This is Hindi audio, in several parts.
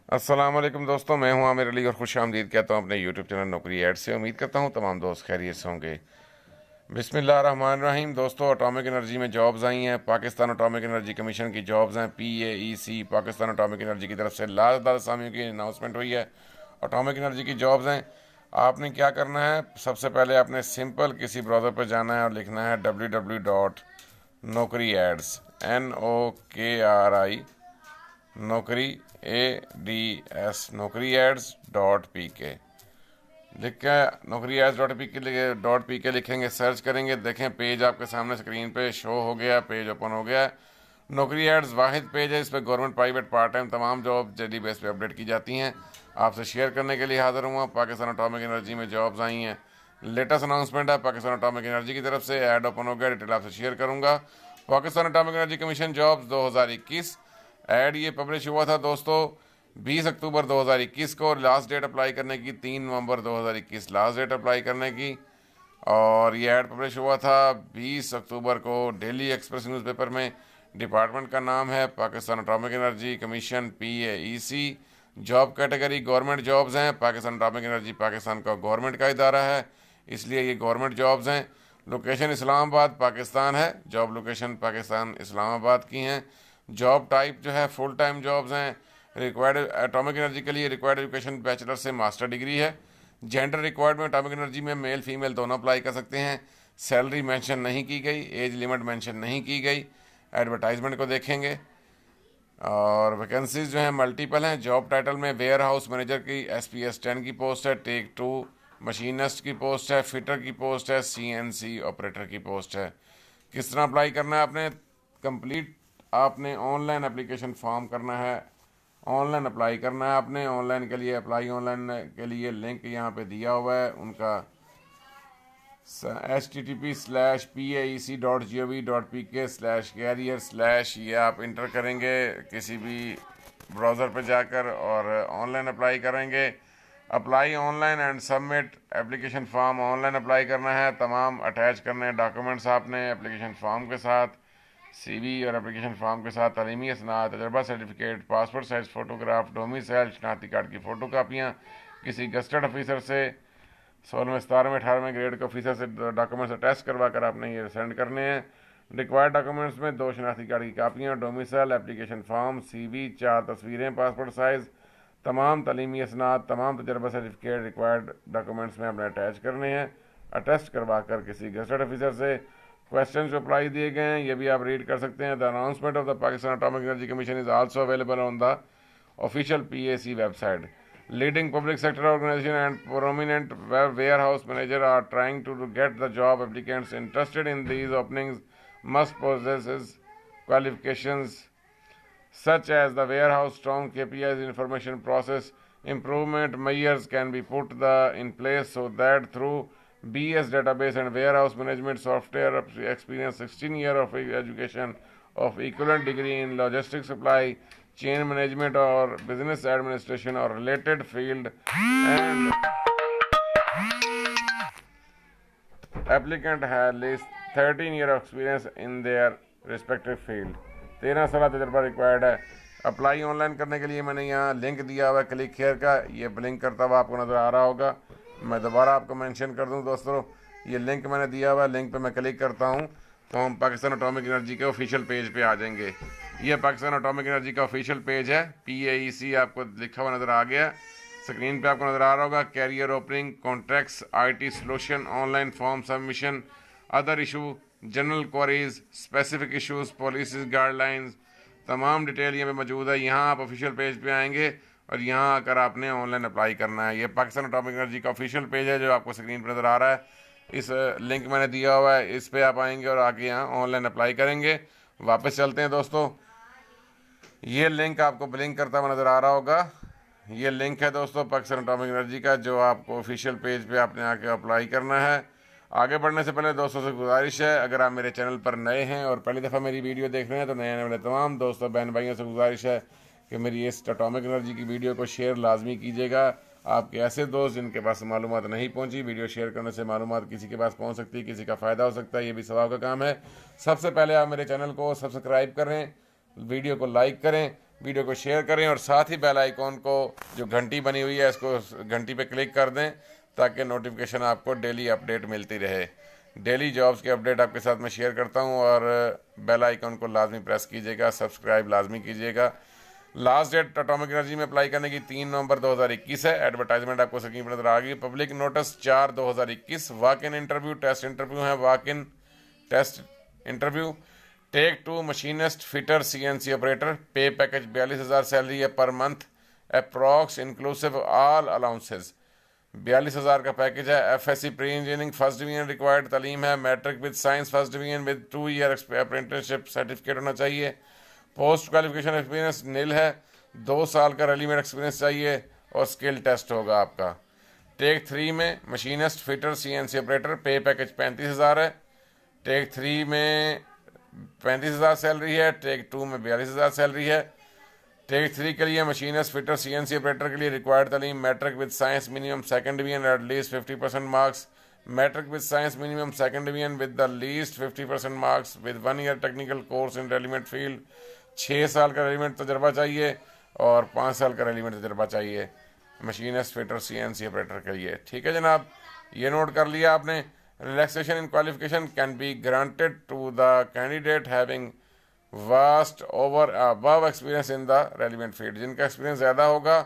अस्सलाम वालेकुम दोस्तों, मैं हूं आमिर अली और खुश आमदीद कहता हूं अपने यूट्यूब चैनल नौकरी ऐड से। उम्मीद करता हूं तमाम दोस्त खैरियत से होंगे। बिस्मिल्लाहिर्रहमानिर्रहीम। दोस्तों, एटॉमिक एनर्जी में जॉब्स आई हैं। पाकिस्तान एटॉमिक एनर्जी कमीशन की जॉब्स हैं। PAEC पाकिस्तान एटॉमिक एनर्जी की तरफ से लाजदार असामियों की अनाउंसमेंट हुई है। एटॉमिक एनर्जी की जॉब्स हैं। आपने क्या करना है, सबसे पहले आपने सिंपल किसी ब्राउज़र पर जाना है और लिखना है www.नौकरी एड्स NOKRI नौकरी ADS नौकरी एड्स.pk लिख के नौकरी एड्स.pk लिखेंगे, सर्च करेंगे, देखें पेज आपके सामने स्क्रीन पे शो हो गया, पेज ओपन हो गया है। नौकरी एड्स वाहिद पेज है, इस पर गवर्नमेंट प्राइवेट पार्ट टाइम तमाम जॉब डेली बेस पे अपडेट की जाती हैं। आपसे शेयर करने के लिए हाजिर हुआ। पाकिस्तान एटॉमिक एनर्जी में जॉब्स आई हैं। लेटेस्ट अनाउंसमेंट है पाकिस्तान एटॉमिक एनर्जी की तरफ से। ऐड ओपन हो गया, डिटेल आपसे शेयर करूंगा। Pakistan Atomic Energy commission jobs 2021 add ये पब्लिश हुआ था दोस्तों 20 अक्टूबर 2021 को। लास्ट डेट अप्लाई करने की 3 नवंबर 2021 लास्ट डेट अप्लाई करने की। और ये ऐड पब्लिश हुआ था 20 अक्टूबर को डेली एक्सप्रेस न्यूज़पेपर में। डिपार्टमेंट का नाम है Pakistan Atomic Energy commission PAEC। Job category government jobs हैं। पाकिस्तान एटॉमिक एनर्जी पाकिस्तान का गवर्नमेंट का इदारा है, इसलिए ये गवर्नमेंट जॉब्स हैं। लोकेशन इस्लामाबाद पाकिस्तान है। जॉब लोकेशन पाकिस्तान इस्लामाबाद की हैं। जॉब टाइप जो है फुल टाइम जॉब्स हैं। रिक्वायर्ड एटॉमिक एनर्जी के लिए रिक्वायर्ड एजुकेशन बैचलर से मास्टर डिग्री है। जेंडर रिक्वायर्ड में एटॉमिक एनर्जी में मेल फीमेल दोनों अप्लाई कर सकते हैं। सैलरी मेंशन नहीं की गई, एज लिमिट मेंशन नहीं की गई। एडवर्टाइजमेंट को देखेंगे और वैकेंसीज जो हैं मल्टीपल हैं। जॉब टाइटल में वेयर हाउस मैनेजर की SPS 10 की पोस्ट है। टेक 2 मशीनिस्ट की पोस्ट है। फिटर की पोस्ट है। CNC ऑपरेटर की पोस्ट है। किस तरह अप्लाई करना है आपने, कंप्लीट आपने ऑनलाइन एप्लीकेशन फॉर्म करना है। ऑनलाइन अप्लाई करना है आपने। ऑनलाइन के लिए अप्लाई ऑनलाइन के लिए लिंक यहाँ पे दिया हुआ है उनका http:/paec.gov.pk/career/ ये आप इंटर करेंगे किसी भी ब्राउज़र पर जाकर और ऑनलाइन अप्लाई करेंगे। Apply online and submit application form. Online apply करना है। तमाम अटैच करने हैं डॉक्यूमेंट्स आपने एप्लीकेशन फॉर्म के साथ। CV और एप्लीकेशन फॉर्म के साथ तलीमी असनाद, तजर्बा certificate, passport size photograph, domicile शनाख्ती कार्ड की फ़ोटो कापियाँ, किसी गस्टेड ऑफिसर से 16वें 17वें 18वें ग्रेड के ऑफिसर से डॉक्यूमेंट्स अटैच करवा कर आपने ये सेंड करने हैं। रिक्वायर्ड डॉक्यूमेंट्स में 2 शनाख्ती कार्ड की कापियाँ, डोमिसाइल, एप्लीकेशन फॉर्म, CV, 4 तस्वीरें पासपोर्ट साइज़, तमाम तलीमी असनाद, तमाम तजर्बा सर्टिफिकेट रिक्वायर्ड डॉक्यूमेंट्स में आपने अटैच करने हैं। अटेस्ट करवा कर किसी गस्टेड ऑफिसर से क्वेश्चन जो अप्लाई दिए गए हैं ये भी आप रीड कर सकते हैं। The announcement of the Pakistan Atomic Energy Commission is also available on the official PAC website. Leading public sector organisation and prominent warehouse manager are trying to get the job. Applicants interested in these openings must possess qualifications such as the warehouse strong KPIs information process improvement measures can be put in place so that through BS database and warehouse management software experience 16 year of education of equivalent degree in logistics supply chain management or business administration or related field and applicant has at least 13 year of experience in their respective field। 13 साल तजर्बा रिक्वायर्ड है। अप्लाई ऑनलाइन करने के लिए मैंने यहाँ लिंक दिया हुआ है क्लिक हेयर का, ये ब्लिंक करता हुआ आपको नज़र आ रहा होगा। मैं दोबारा आपको मेंशन कर दूँ दोस्तों, ये लिंक मैंने दिया हुआ है, लिंक पे मैं क्लिक करता हूँ तो हम पाकिस्तान एटॉमिक एनर्जी के ऑफिशियल पेज पे आ जाएंगे। ये पाकिस्तान एटॉमिक एनर्जी का ऑफिशियल पेज है। PAEC आपको लिखा हुआ नज़र आ गया, स्क्रीन पे आपको नज़र आ रहा होगा। Career opening, contracts, IT solution, online form submission, other issue, general queries, specific issues, policies, guidelines, तमाम डिटेल यहाँ पे मौजूद है। यहाँ आप ऑफिशियल पेज पे आएंगे और यहाँ आकर आपने ऑनलाइन अप्लाई करना है। ये पाकिस्तान एटॉमिक एनर्जी का ऑफिशियल पेज है जो आपको स्क्रीन पर नज़र आ रहा है। इस लिंक मैंने दिया हुआ है, इस पर आप आएंगे और आके यहाँ ऑनलाइन अप्लाई करेंगे। वापस चलते हैं दोस्तों, ये लिंक आपको ब्लिंक करता हुआ नज़र आ रहा होगा। ये लिंक है दोस्तों पाकिस्तान एटॉमिक एनर्जी का जो आपको ऑफिशियल पेज पे आपने आके अप्लाई करना है। आगे बढ़ने से पहले दोस्तों से गुजारिश है, अगर आप मेरे चैनल पर नए हैं और पहली दफ़ा मेरी वीडियो देख रहे हैं तो नए आने वाले तमाम दोस्तों बहन भाइयों से गुजारिश है कि मेरी इस एटॉमिक एनर्जी की वीडियो को शेयर लाजमी कीजिएगा। आपके ऐसे दोस्त जिनके पास मालूमात नहीं पहुंची, वीडियो शेयर करने से मालूमात किसी के पास पहुंच सकती है, किसी का फ़ायदा हो सकता है, ये भी सवाब का काम है। सबसे पहले आप मेरे चैनल को सब्सक्राइब करें, वीडियो को लाइक करें वीडियो को शेयर करें और साथ ही बेल आइकॉन को जो घंटी बनी हुई है इसको घंटी पे क्लिक कर दें ताकि नोटिफिकेशन आपको डेली अपडेट मिलती रहे। डेली जॉब्स के अपडेट आपके साथ मैं शेयर करता हूं और बेल आइकॉन को लाजमी प्रेस कीजिएगा, सब्सक्राइब लाजमी कीजिएगा। लास्ट डेट एटॉमिक एनर्जी में अप्लाई करने की 3 नवंबर 2021 है। एडवर्टाइजमेंट आपको स्क्रीन पर नजर आ गई। Public notice 4/2021। Walk in interview, test interview है। Walk in test interview. Tech 2 machinist fitter CNC operator. Pay package 42,000 salary है per month, approx inclusive all allowances. 42,000 का पैकेज है। FSC pre engineering first division required तालीम है। Matric with science first division with 2 year apprenticeship certificate होना चाहिए। पोस्ट क्वालिफिकेशन एक्सपीरियंस नील है। 2 साल का रेलीमेड एक्सपीरियंस चाहिए और स्किल टेस्ट होगा आपका। टेक 3 में machinist fitter CNC operator. Pay package 35,000 है। टेक 3 में 35,000 सैलरी है। टेक 2 में 42,000 सैलरी है। टेक 3 के लिए मशीनिस्ट फिटर CNC ऑपरेटर के लिए रिक्वायर्ड तालीम matric with science minimum second division at least 50% marks. Matric with science minimum second division with the least 50% marks with 1 year technical course in रेलीमेड फील्ड। 6 साल का रेलीमेड तजर्बा चाहिए और 5 साल का रेलीमेड तजर्बा चाहिए मशीनिस्ट फिटर CNC ऑपरेटर के लिए। ठीक है जनाब, ये नोट कर लिया आपने। Relaxation in qualification can be granted to the candidate having vast over above experience in the relevant field. जिनका एक्सपीरियंस ज़्यादा होगा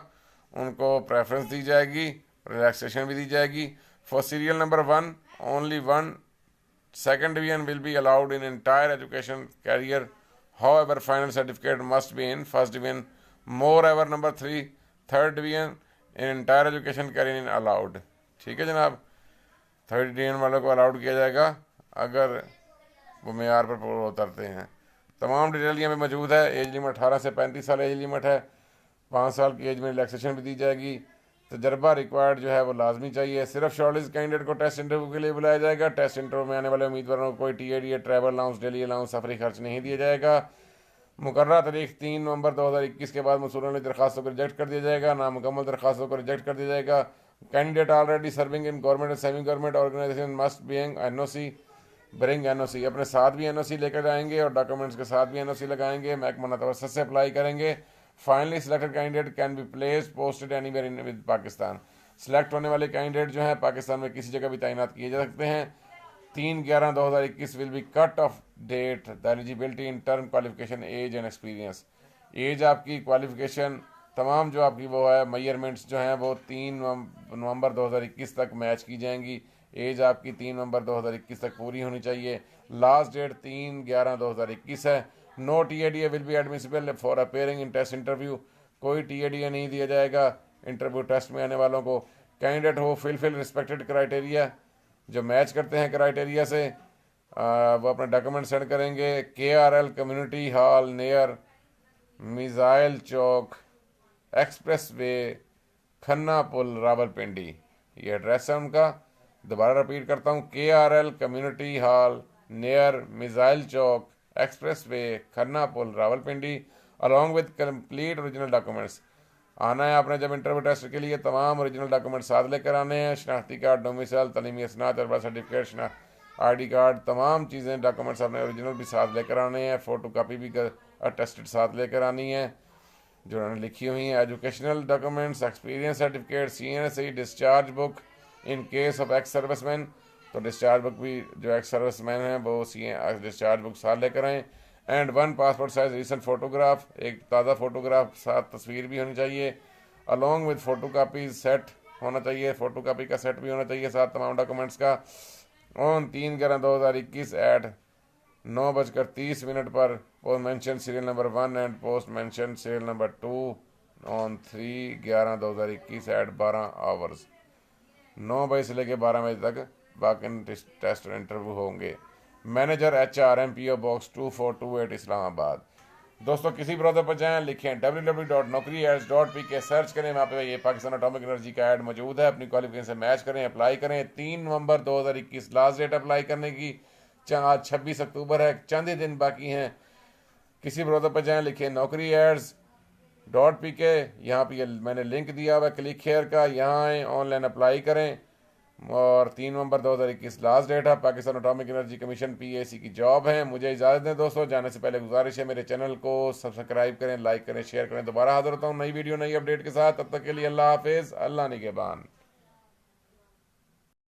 उनको प्रेफरेंस दी जाएगी, रिलैक्सेशन भी दी जाएगी। For serial number 1 only 1 second division will be allowed in entire education career. However final certificate must be in first division. Moreover number 3 third division in entire education career in allowed. ठीक है जनाब, थर्ड डिवीजन वालों को अलाउड किया जाएगा अगर वो मेयार पर पूरा उतरते हैं। तमाम डिटेल यहाँ पे मौजूद है। एज लिमिट 18 से 35 साल एज लिमिट है। 5 साल की एज में रिलैक्सेशन भी दी जाएगी। तजर्बा रिक्वायर्ड जो है वो लाजमी चाहिए। सिर्फ शॉर्टलिस्ट कैंडिडेट को टेस्ट इंटरव्यू के लिए बुलाया जाएगा। टेस्ट इंटरव्यू में आने वाले उम्मीदवारों को कोई TAD या ट्रैवल अलाउंस, डेली अलाउंस, सफरी खर्च नहीं दिया जाएगा। मुकर्रर तारीख 3 नवंबर 2021 के बाद मसूल वाली दरखास्तों को रिजेक्ट कर दिया जाएगा। नामुकम्मल दरखास्तों को रिजेक्ट कर दिया जाएगा। Candidate already serving in government and semi government organisation must being NOC bring NOC। अपने साथ भी NOC लेकर जाएंगे और डॉक्यूमेंट्स के साथ भी NOC लगाएंगे। महकमा तवस्सुत से अप्लाई करेंगे। Finally selected candidate can be placed posted anywhere in with Pakistan. Select होने वाले कैंडिडेट जो हैं पाकिस्तान में किसी जगह भी तैनात किए जा सकते हैं। 3/11/2021 will be cut off date the eligibility in term qualification age and experience. Age आपकी, क्वालिफिकेशन, तमाम जो आपकी वो है मेजरमेंट्स जो हैं वो 3 नवंबर 2021 तक मैच की जाएंगी। एज आपकी 3 नवंबर 2021 तक पूरी होनी चाहिए। लास्ट डेट 3/11/2021 है। No TADA will be admissible for appearing in test interview. कोई TADA नहीं दिया जाएगा इंटरव्यू टेस्ट में आने वालों को। Candidate who fill respected criteria, जो मैच करते हैं क्राइटेरिया से, वो अपने डॉक्यूमेंट सेंड करेंगे। KRL community hall near missile Chowk expressway Khanna Pul Rawalpindi, ये एड्रेस है उनका। दोबारा रिपीट करता हूँ, KRL community hall near missile Chowk expressway Khanna Pul Rawalpindi along with complete original documents. आना है आपने जब इंटरव्यू टेस्ट के लिए, तमाम ओरिजिनल डॉक्यूमेंट साथ लेकर आने हैं। शनाख्ती कार्ड, डोमिसाइल, तलीमी असनाद, तजर्बा सर्टिफिकेट, ID कार्ड, तमाम चीज़ें डॉक्यूमेंट्स आपने ओरिजिनल भी साथ लेकर आने हैं। फ़ोटो कापी भी अटेस्टेड साथ लेकर आनी है जो उन्होंने लिखी हुई हैं। Educational documents, experience certificate, CNSE discharge book in case of ex serviceman, तो डिस्चार्ज बुक भी जो एक्स सर्विसमैन हैं वो डिस्चार्ज बुक साथ लेकर आएँ। And 1 passport size recent photograph, एक ताज़ा फोटोग्राफ, साथ तस्वीर भी होनी चाहिए। Along with photo copies set होना चाहिए, फ़ोटो कापी का सेट भी होना चाहिए साथ तमाम डॉक्यूमेंट्स का। ऑन 3/11/2021 एट 9:30 पर post mention serial number 1 and post mention serial number 2 on 3/11/2021 at 12 hours. 9 बजे से लेकर 12 बजे तक बाकी टेस्ट और इंटरव्यू होंगे। Manager HR MPO box 2428 Islamabad. दोस्तों किसी ब्राउज़र पर जाएं, लिखें www.naukriads.pk, सर्च करें, वहाँ पे ये पाकिस्तान एटॉमिक एनर्जी का ऐड मौजूद है। अपनी क्वालिफिकेशन से मैच करें, अप्लाई करें। 3 नवंबर 2021 लास्ट डेट अप्लाई करने की। आज 26 अक्टूबर है, चंद ही दिन बाकी हैं। किसी ब्राउज़र पर जाएं, लिखें naukriads.pk, यहाँ पे मैंने लिंक दिया हुआ है क्लिक हेयर का, यहाँ आएँ, ऑनलाइन अप्लाई करें। और 3 नवंबर 2021 लास्ट डेट है। Pakistan Atomic Energy commission PAC की जॉब है। मुझे इजाज़त दें दोस्तों, जाने से पहले गुजारिश है मेरे चैनल को सब्सक्राइब करें, लाइक करें, शेयर करें। दोबारा हाजिर होता हूँ नई वीडियो नई अपडेट के साथ। तब तक के लिए अल्लाह हाफिज़, अल्लाह निगहबान।